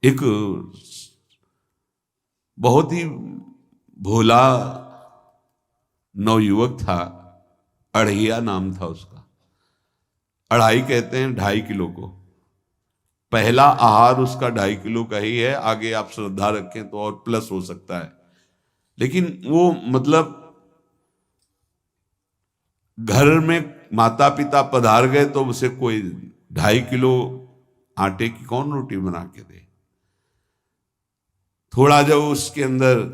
एक बहुत ही भोला नवयुवक था, अढ़ैया नाम था उसका। अढ़ाई कहते हैं 2.5 किलो को। पहला आहार उसका 2.5 किलो का ही है, आगे आप श्रद्धा रखें तो और प्लस हो सकता है। लेकिन वो मतलब घर में माता पिता पधार गए तो उसे कोई 2.5 किलो आटे की कौन रोटी बना के दे। थोड़ा जब उसके अंदर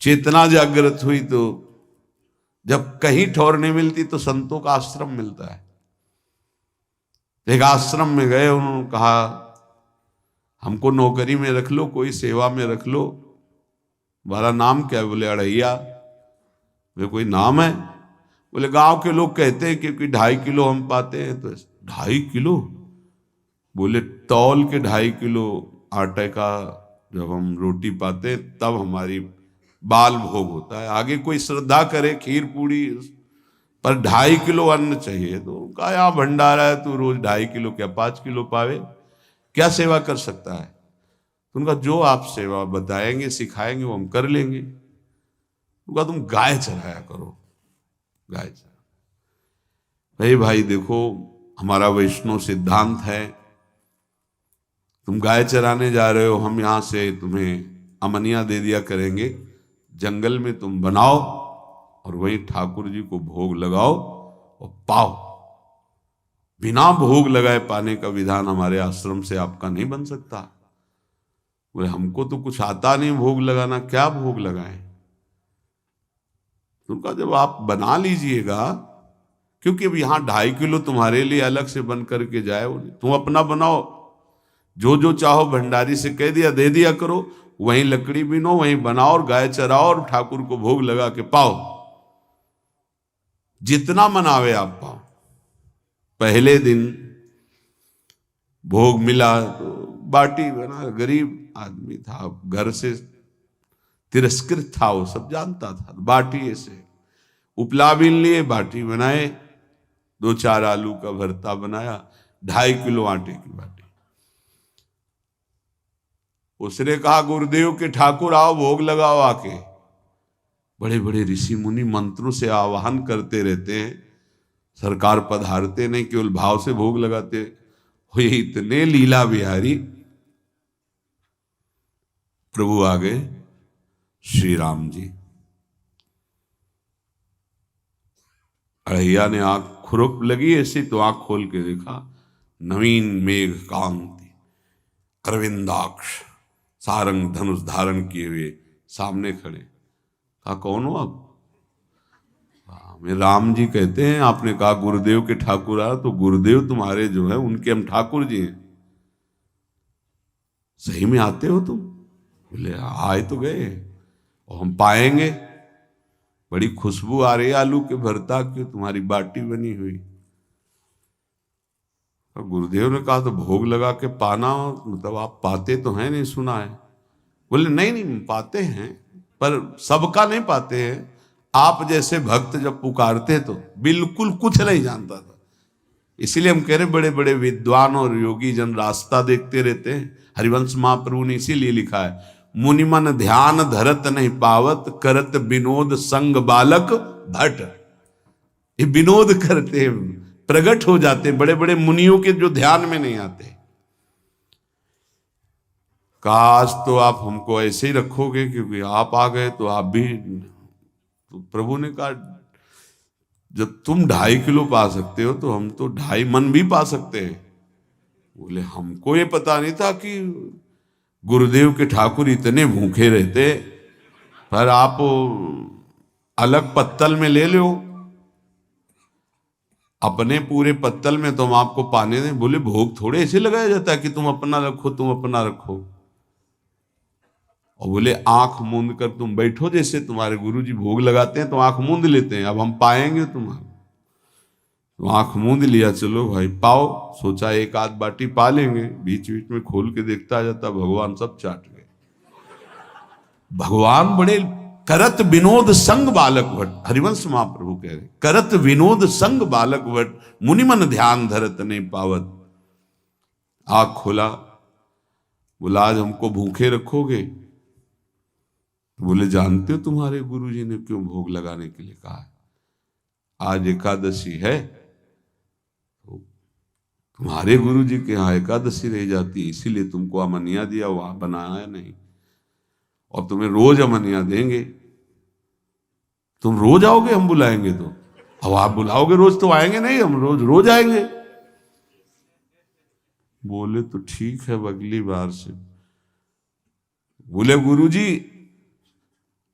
चेतना जागृत हुई तो जब कहीं ठौर नहीं मिलती तो संतों का आश्रम मिलता है। एक आश्रम में गए, उन्होंने कहा हमको नौकरी में रख लो, कोई सेवा में रख लो। तुम्हारा नाम क्या है? बोले अढ़ैया। वे कोई नाम है? बोले गांव के लोग कहते हैं क्योंकि 2.5 किलो हम पाते हैं। तो 2.5 किलो? बोले तौल के 2.5 किलो आटे का जब हम रोटी पाते हैं तब हमारी बाल भोग होता है। आगे कोई श्रद्धा करे खीर पूड़ी, पर 2.5 किलो अन्न चाहिए। तो कहा यहाँ भंडारा है, तू रोज 2.5 किलो क्या 5 किलो पावे, क्या सेवा कर सकता है? तो उनका जो आप सेवा बताएंगे सिखाएंगे वो हम कर लेंगे। उनका तुम गाय चराया करो, गाय चरा। भाई देखो, हमारा वैष्णव सिद्धांत है, तुम गाय चराने जा रहे हो, हम यहां से तुम्हें अमनिया दे दिया करेंगे, जंगल में तुम बनाओ और वहीं ठाकुर जी को भोग लगाओ और पाओ। बिना भोग लगाए पाने का विधान हमारे आश्रम से आपका नहीं बन सकता। बोले हमको तो कुछ आता नहीं भोग लगाना, क्या भोग लगाएं? तो उनका जब आप बना लीजिएगा, क्योंकि अब यहां 2.5 किलो तुम्हारे लिए अलग से बन करके जाए, तुम अपना बनाओ, जो जो चाहो भंडारी से कह दिया दे दिया करो, वहीं लकड़ी बीनो, वहीं बनाओ और गाय चराओ और ठाकुर को भोग लगा के पाओ। जितना मनावे आप पाओ। पहले दिन भोग मिला तो बाटी बना, गरीब आदमी था, घर से तिरस्कृत था, वो सब जानता था। बाटी ऐसे उपला बीन लिए, बाटी बनाए, 2-4 आलू का भरता बनाया, 2.5 किलो आटे की बाटी। उसने कहा गुरुदेव के ठाकुर आओ भोग लगाओ आके। बड़े बड़े ऋषि मुनि मंत्रों से आवाहन करते रहते हैं, सरकार पधारते नहीं, केवल भाव से भोग लगाते। हो ये इतने लीला बिहारी प्रभु आ गए, श्री राम जी। अढ़ैया ने आंख खुरक लगी ऐसी तो आंख खोल के देखा, नवीन मेघ कांति, अरविंदाक्ष, सारंग धनुष धारण किए हुए सामने खड़े। कहा कौन हो आप? मैं राम जी कहते हैं। आपने कहा गुरुदेव के ठाकुर आ, तो गुरुदेव तुम्हारे जो है उनके हम ठाकुर जी हैं। सही में आते हो तुम? बोले आए तो गए और हम पाएंगे। बड़ी खुशबू आ रही है आलू के भरता की, तुम्हारी बाटी बनी हुई। और गुरुदेव ने कहा तो भोग लगा के पाना, मतलब आप पाते तो हैं? नहीं सुना है। बोले नहीं नहीं पाते हैं, पर सबका नहीं पाते हैं। आप जैसे भक्त जब पुकारते तो बिल्कुल कुछ नहीं जानता था। इसीलिए हम कह रहे बड़े बड़े विद्वान और योगी जन रास्ता देखते रहते हैं। हरिवंश महाप्रभु ने इसीलिए लिखा है, मुनिमन ध्यान धरत नहीं पावत, करत विनोद संग बालक भट। ये विनोद करते प्रकट हो जाते बड़े बड़े मुनियों के जो ध्यान में नहीं आते। काश तो आप हमको ऐसे ही रखोगे, क्योंकि आप आ गए तो आप भी। तो प्रभु ने कहा जब तुम 2.5 किलो पा सकते हो तो हम तो 2.5 मन भी पा सकते हैं। बोले हमको ये पता नहीं था कि गुरुदेव के ठाकुर इतने भूखे रहते, पर आप अलग पत्तल में ले लो, अपने पूरे पत्तल में तो हम आपको पाने दें। बोले भोग थोड़े ऐसे लगाया जाता है कि तुम अपना रखो तुम अपना रखो। और बोले आंख मूंद कर तुम बैठो, जैसे तुम्हारे गुरुजी भोग लगाते हैं तो आंख मूंद लेते हैं, अब हम पाएंगे तुम्हारा। तो आंख मूंद लिया, चलो भाई पाओ। सोचा एक आध बाटी पा लेंगे, बीच बीच में खोल के देखता जाता, भगवान सब चाट गए। भगवान बड़े करत विनोद संग बालक भट, हरिवंश महाप्रभु कह रहे करत विनोद संग बालक भट, मुनिमन ध्यान धरत नहीं पावत। आँख खोला, बोला आज हमको भूखे रखोगे? बोले जानते हो तुम्हारे गुरुजी ने क्यों भोग लगाने के लिए कहा है? आज एकादशी है, तो तुम्हारे गुरुजी के यहाँ एकादशी रह जाती है, इसीलिए तुमको अमनिया दिया, वहां बनाया नहीं, और तुम्हें रोज अमनिया देंगे। तुम रोज आओगे हम बुलाएंगे तो? अब आप बुलाओगे रोज तो आएंगे नहीं, हम रोज रोज आएंगे। बोले तो ठीक है, अगली बार से। बोले गुरुजी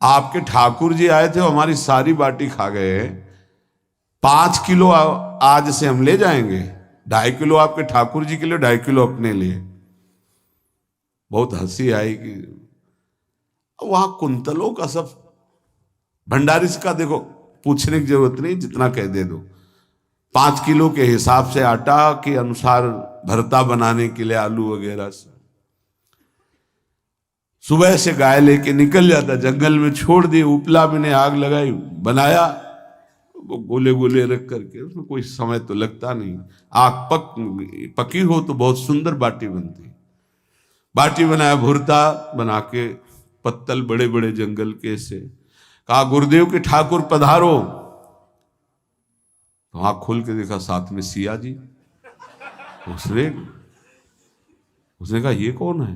आपके ठाकुर जी आए थे, हमारी सारी बाटी खा गए, 5 किलो आज से हम ले जाएंगे, 2.5 किलो आपके ठाकुर जी के लिए, 2.5 किलो अपने लिए। बहुत हंसी आई कि वहां कुंतलों का सब भंडारी का देखो, पूछने की जरूरत नहीं, जितना कह दे दो। 5 किलो के हिसाब से आटा के अनुसार भरता बनाने के लिए आलू वगैरह से सुबह से गाय लेके निकल जाता, जंगल में छोड़ दिए, उपला में ने आग लगाई, बनाया, वो गोले गोले रख करके, उसमें कोई समय तो लगता नहीं। आग पकी हो तो बहुत सुंदर बाटी बनती। बाटी बनाया, भुरता बना के, पत्तल बड़े बड़े जंगल के से, कहा गुरुदेव के ठाकुर पधारो। तो आँख खोल के देखा साथ में सिया जी। उसने कहा ये कौन है?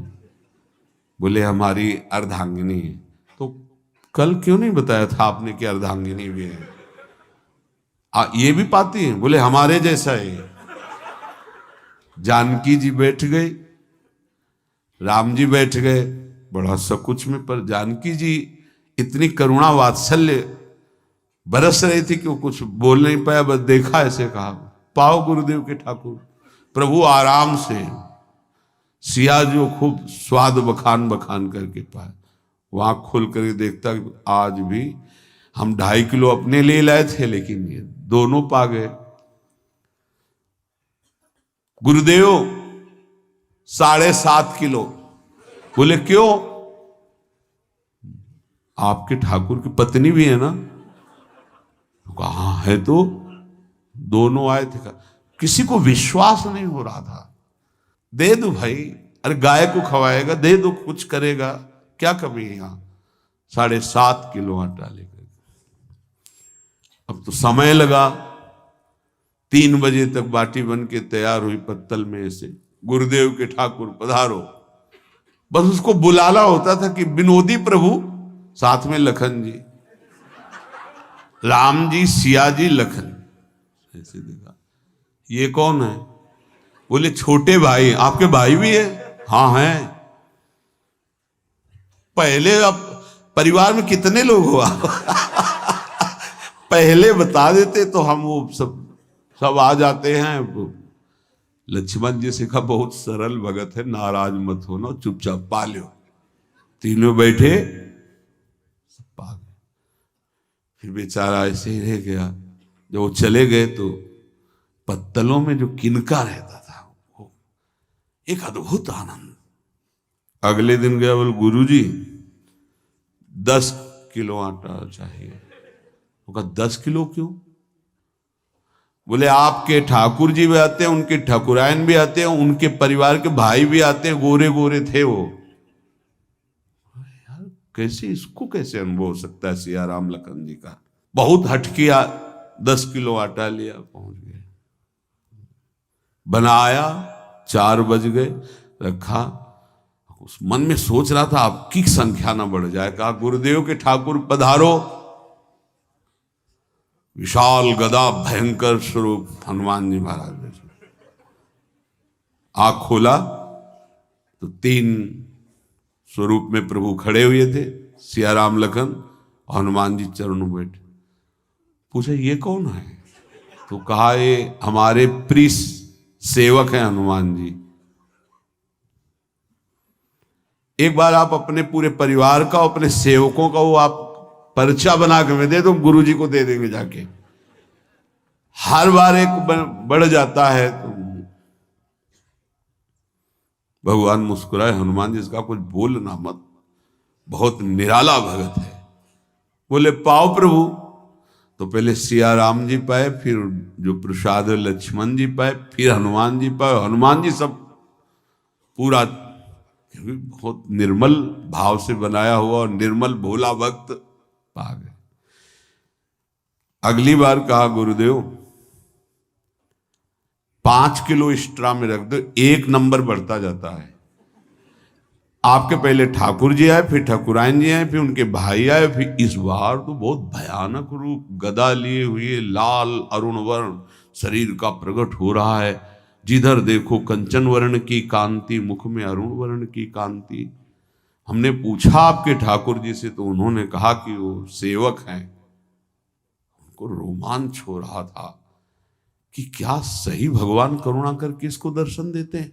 बोले हमारी अर्धांगिनी है। तो कल क्यों नहीं बताया था आपने कि अर्धांगिनी भी है? ये भी पाती है? बोले हमारे जैसा है। जानकी जी बैठ गई, राम जी बैठ गए, बड़ा सकुच में, पर जानकी जी इतनी करुणा वात्सल्य बरस रही थी कि वो कुछ बोल नहीं पाया, बस देखा, ऐसे कहा पाओ गुरुदेव के ठाकुर। प्रभु आराम से, सिया जो खूब स्वाद बखान बखान करके पाए, वहां खोल कर देखता आज भी हम 2.5 किलो अपने लिए लाए थे, लेकिन ये दोनों पा गए। गुरुदेव 7.5 किलो। बोले क्यों? आपके ठाकुर की पत्नी भी है ना? कहा है, तो दोनों आए थे। किसी को विश्वास नहीं हो रहा था। दे दो भाई, अरे गाय को खवाएगा, दे दो, कुछ करेगा, क्या कमी है यहां? 7.5 किलो आटा लेकर। अब तो समय लगा, 3 बजे तक बाटी बन के तैयार हुई पत्तल में से। गुरुदेव के ठाकुर पधारो, बस उसको बुलाना होता था कि विनोदी प्रभु, साथ में लखन जी, राम जी, सिया जी, लखन। ऐसे देखा, ये कौन है? बोले छोटे भाई। आपके भाई भी है? हाँ है। पहले अब परिवार में कितने लोग हो आप? पहले बता देते तो हम वो सब आ जाते हैं। लक्ष्मण जी से कहा बहुत सरल भगत है, नाराज मत होना, चुपचाप पा लो। तीनों बैठे, सब पा गए। फिर बेचारा ऐसे ही रह गया। जब वो चले गए तो पत्तलों में जो किनका रहता था, वो एक अद्भुत आनंद। अगले दिन गया, बोले गुरुजी 10 किलो आटा चाहिए। वो कहा 10 किलो क्यों? बोले आपके ठाकुर जी भी आते हैं, उनके ठाकुरायन भी आते हैं, उनके परिवार के भाई भी आते हैं, गोरे गोरे थे वो। यार कैसे, इसको कैसे अनुभव हो सकता है सिया राम लखन जी का? बहुत हट किया, 10 किलो आटा लिया, पहुंच गए, बनाया, 4 बज गए, रखा। उस मन में सोच रहा था आपकी संख्या ना बढ़ जाए। कहा गुरुदेव के ठाकुर पधारो। विशाल गदा, भयंकर स्वरूप हनुमान जी महाराज। आंख खोला तो 3 स्वरूप में प्रभु खड़े हुए थे, सिया राम लखन, हनुमान जी चरणों बैठे। पूछा ये कौन है? तो कहा ये हमारे प्रिय सेवक हैं हनुमान जी। एक बार आप अपने पूरे परिवार का, अपने सेवकों का वो आप पर्चा बना के मैं दे दो, गुरु जी को दे देंगे जाके। हर बार एक बढ़ जाता है तो भगवान मुस्कुराए, हनुमान जी इसका कुछ बोलना मत, बहुत निराला भगत है। बोले पाओ प्रभु। तो पहले सिया राम जी पाए, फिर जो प्रसाद लक्ष्मण जी पाए, फिर हनुमान जी पाए। हनुमान जी सब पूरा बहुत निर्मल भाव से बनाया हुआ और निर्मल भोला भक्त पा गए। अगली बार कहा गुरुदेव 5 किलो एक्स्ट्रा में रख दो, 1 नंबर बढ़ता जाता है। आपके पहले ठाकुर जी आए, फिर ठाकुरायन जी आए, फिर उनके भाई आए, फिर इस बार तो बहुत भयानक रूप गदा लिए हुए लाल अरुण वर्ण शरीर का प्रकट हो रहा है। जिधर देखो कंचन वर्ण की कांति, मुख में अरुण वर्ण की कांति। हमने पूछा आपके ठाकुर जी से, तो उन्होंने कहा कि वो सेवक हैं। उनको रोमांच हो रहा था कि क्या सही भगवान करुणा करके इसको दर्शन देते हैं।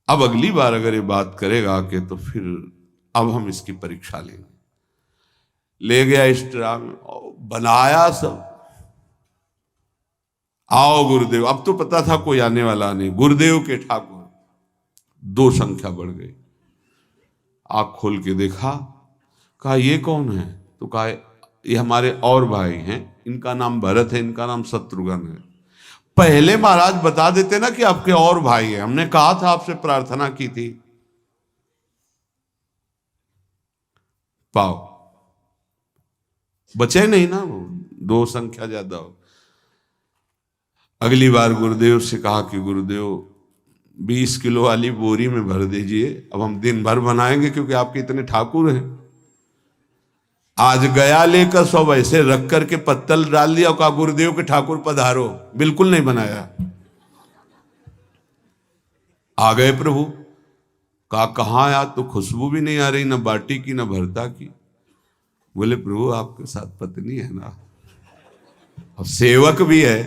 अब अगली बार अगर ये बात करेगा कि तो फिर अब हम इसकी परीक्षा लेंगे। ले गया एक्स्ट्रा में, बनाया सब। आओ गुरुदेव। अब तो पता था कोई आने वाला नहीं। गुरुदेव के ठाकुर 2 संख्या बढ़ गई। आंख खोल के देखा, कहा ये कौन है? तो कहा ये हमारे और भाई हैं, इनका नाम भरत है, इनका नाम शत्रुघ्न है। पहले महाराज बता देते ना कि आपके और भाई हैं, हमने कहा था, आपसे प्रार्थना की थी। पाओ बचे नहीं ना, वो 2 संख्या ज्यादा हो। अगली बार गुरुदेव से कहा कि गुरुदेव 20 किलो वाली बोरी में भर दीजिए, अब हम दिन भर बनाएंगे क्योंकि आपके इतने ठाकुर हैं। आज गया लेकर सब ऐसे रख करके पत्तल डाल दिया, कहा गुरुदेव के ठाकुर पधारो। बिल्कुल नहीं बनाया। आ गए प्रभु, कहा कहाँ यार, तो खुशबू भी नहीं आ रही, ना बाटी की ना भरता की। बोले प्रभु आपके साथ पत्नी है ना, और सेवक भी है,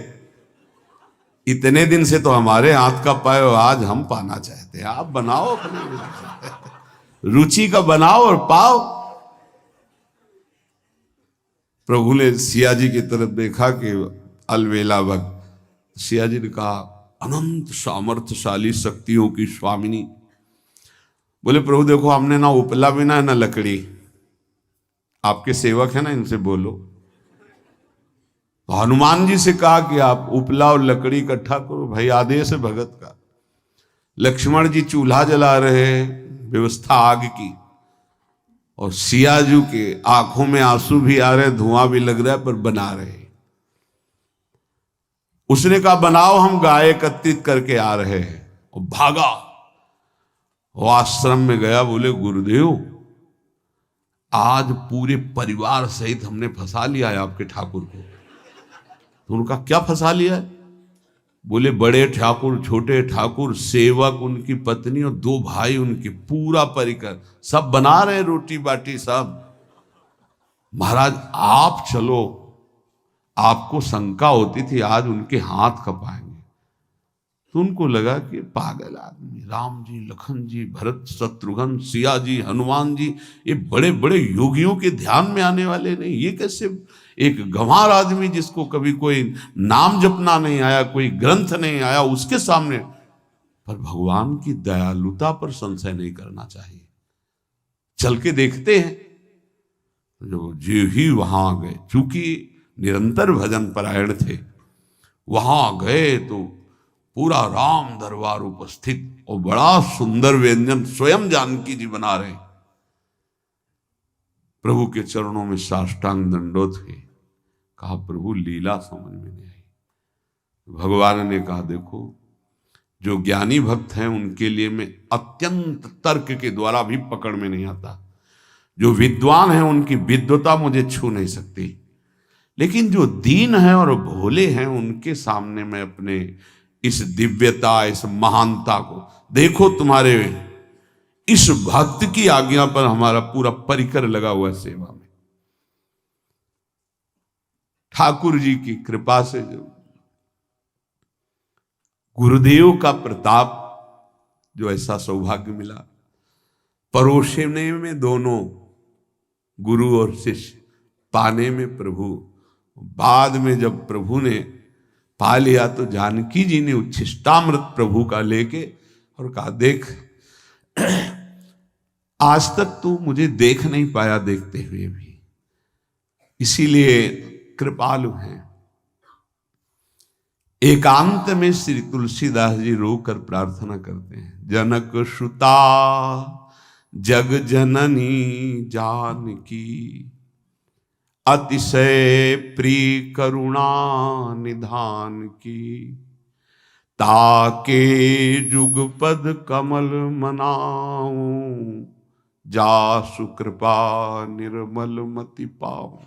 इतने दिन से तो हमारे हाथ का पाए, आज हम पाना चाहते हैं, आप बनाओ अपने रुचि का बनाओ और पाओ। प्रभु ने सिया जी की तरफ देखा कि अलवेला भक्त। सिया जी ने कहा अनंत सामर्थ्यशाली शक्तियों की स्वामिनी। बोले प्रभु देखो हमने ना उपला बिना ना लकड़ी, आपके सेवक है ना, इनसे बोलो। तो हनुमान जी से कहा कि आप उपला और लकड़ी इकट्ठा करो, भाई आदेश है भगत का। लक्ष्मण जी चूल्हा जला रहे हैं, व्यवस्था आग की, और सियाजू के आंखों में आंसू भी आ रहे, धुआं भी लग रहा है, पर बना रहे। उसने कहा बनाओ, हम गाय एकत्रित करके आ रहे हैं। और भागा, वो आश्रम में गया। बोले गुरुदेव आज पूरे परिवार सहित हमने फंसा लिया है आपके ठाकुर को। तो उनका क्या फंसा लिया है? बोले बड़े ठाकुर, छोटे ठाकुर, सेवक, उनकी पत्नी और 2 भाई उनके, पूरा परिकर, सब बना रहे रोटी बाटी सब। महाराज आप चलो, आपको शंका होती थी आज उनके हाथ कपाएंगे। तो उनको लगा कि पागल आदमी, राम जी, लखन जी, भरत, शत्रुघ्न, सिया जी, हनुमान जी, ये बड़े बड़े योगियों के ध्यान में आने वाले नहीं, ये कैसे एक गंवार आदमी जिसको कभी कोई नाम जपना नहीं आया, कोई ग्रंथ नहीं आया, उसके सामने। पर भगवान की दयालुता पर संशय नहीं करना चाहिए। चल के देखते हैं। जो जी ही वहां गए, चूंकि निरंतर भजन परायण थे, वहां गए तो पूरा राम दरबार उपस्थित, और बड़ा सुंदर व्यंजन स्वयं जानकी जी बना रहे। प्रभु के चरणों में साष्टांग दंडोत है। कहा प्रभु लीला समझ में नहीं आई। भगवान ने कहा देखो, जो ज्ञानी भक्त हैं उनके लिए मैं अत्यंत तर्क के द्वारा भी पकड़ में नहीं आता। जो विद्वान हैं उनकी विद्वता मुझे छू नहीं सकती, लेकिन जो दीन हैं और भोले हैं उनके सामने मैं अपने इस दिव्यता, इस महानता को देखो। तुम्हारे इस भक्त की आज्ञा पर हमारा पूरा परिकर लगा हुआ है सेवा में। ठाकुर जी की कृपा से जो गुरुदेव का प्रताप, जो ऐसा सौभाग्य मिला, परोसने में दोनों गुरु और शिष्य, पाने में प्रभु। बाद में जब प्रभु ने पा लिया तो जानकी जी ने उच्छिष्टामृत प्रभु का लेके और कहा देख, आज तक तू मुझे देख नहीं पाया देखते हुए भी, इसीलिए कृपालु हैं। एकांत में श्री तुलसीदास जी रोकर प्रार्थना करते हैं, जनक सुता जग जननी जानकी, अतिशय प्रिय करुणा निधान की, ताके जुगपद कमल मनाऊं, जासु कृपा निर्मल मति पाऊं।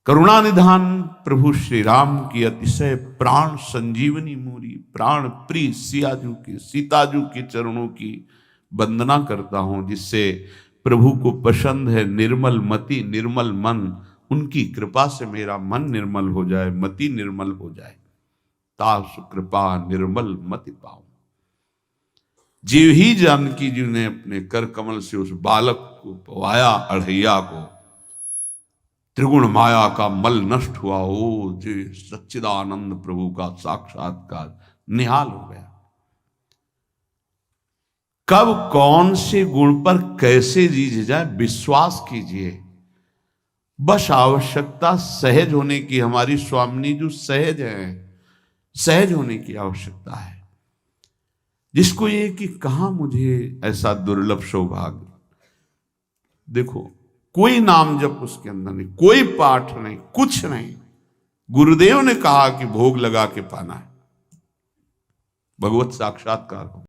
करुणा निधान प्रभु श्री राम की अतिशय प्राण संजीवनी मूरी, प्राण प्रिय सियाजू की, सीताजू के चरणों की वंदना करता हूं, जिससे प्रभु को पसंद है निर्मल मति निर्मल मन। उनकी कृपा से मेरा मन निर्मल हो जाए, मति निर्मल हो जाए। तासु कृपा निर्मल मति पाऊं। जीव ही जानकी जी ने अपने कर कमल से उस बालक को पवाया, अढ़ैया को, त्रिगुण माया का मल नष्ट हुआ। ओ जी सच्चिदानंद प्रभु का साक्षात्कार निहाल हो गया। कब कौन से गुण पर कैसे जी जाए विश्वास कीजिए, बस आवश्यकता सहज होने की। हमारी स्वामिनी जो सहज है, सहज होने की आवश्यकता है। जिसको ये कि कहां मुझे ऐसा दुर्लभ सौभाग्य, देखो कोई नाम जप उसके अंदर नहीं, कोई पाठ नहीं, कुछ नहीं। गुरुदेव ने कहा कि भोग लगा के पाना है, भगवत साक्षात्कार हो।